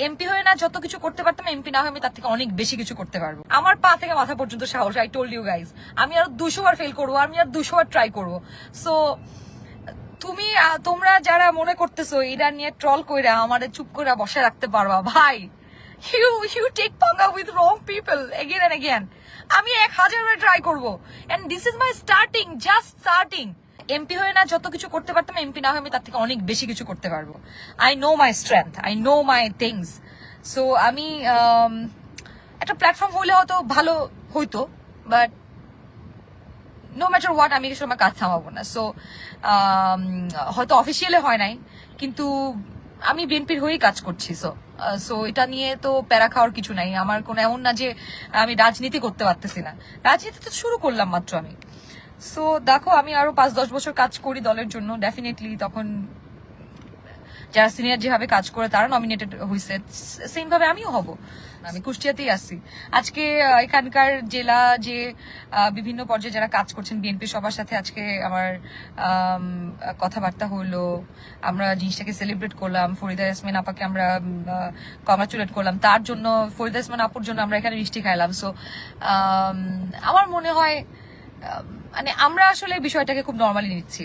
MP হয়ে না যত কিছু করতে পারতাম, এমপি না হয়ে আমি তার থেকে অনেক বেশি কিছু করতে পারবো। আমার পা থেকে মাথা পর্যন্ত সাহস। আই টোল্ড ইউ গাইজ, আমি আরো 200 বার ফেল করবো, আমি আর 200 বার ট্রাই করবো। সো তোমরা যারা মনে করতেছো এটা নিয়ে ট্রল কইরা আমাদের চুপ করে বসে রাখতে পারবা, ভাই you take panga with wrong people again and again. আমি 1000 বার ট্রাই করবো, and this is my starting, just starting. MP হয়ে না যত কিছু করতে পারতাম, এমপি না হয়ে আমি তার থেকে অনেক বেশি কিছু করতে পারবো। I know my strength, I know my things. So আমি একটা প্ল্যাটফর্ম হলে হয়তো ভালো হইতো, বাট নো ম্যাটার হোয়াট আমি সময় কাজ থামাবো না। সো হয়তো অফিসিয়ালি হয় নাই, কিন্তু আমি বিএনপির হয়েই কাজ করছি। সো এটা নিয়ে তো প্যারা খাওয়ার কিছু নাই। আমার কোনো এমন না যে আমি রাজনীতি করতে পারতেছি না, রাজনীতি তো শুরু করলাম মাত্র আমি। সো দেখো, আমি আরো 5-10 বছর কাজ করি দলের জন্য, ডেফিনেটলি তখন যারা সিনিয়র যেভাবে কাজ করে তারা নমিনেটেড হয়েছে, সেম ভাবে আমিও হব। আমি কুষ্টিয়াতেই আছি আজকে। এখানকার জেলা যে বিভিন্ন পর্যায়ে যারা কাজ করছেন বিএনপি সবার সাথে আজকে আমার কথাবার্তা হলো, আমরা জিনিসটাকে সেলিব্রেট করলাম। ফরিদা ইয়াসমিন আপাকে আমরা কংগ্রাচুলেট করলাম, তার জন্য ফরিদা ইয়াসমিন আপুর জন্য আমরা এখানে মিষ্টি খাইলাম। সো আমার মনে হয় মানে আমরা আসলে বিষয়টাকে খুব নর্মালি নিচ্ছি।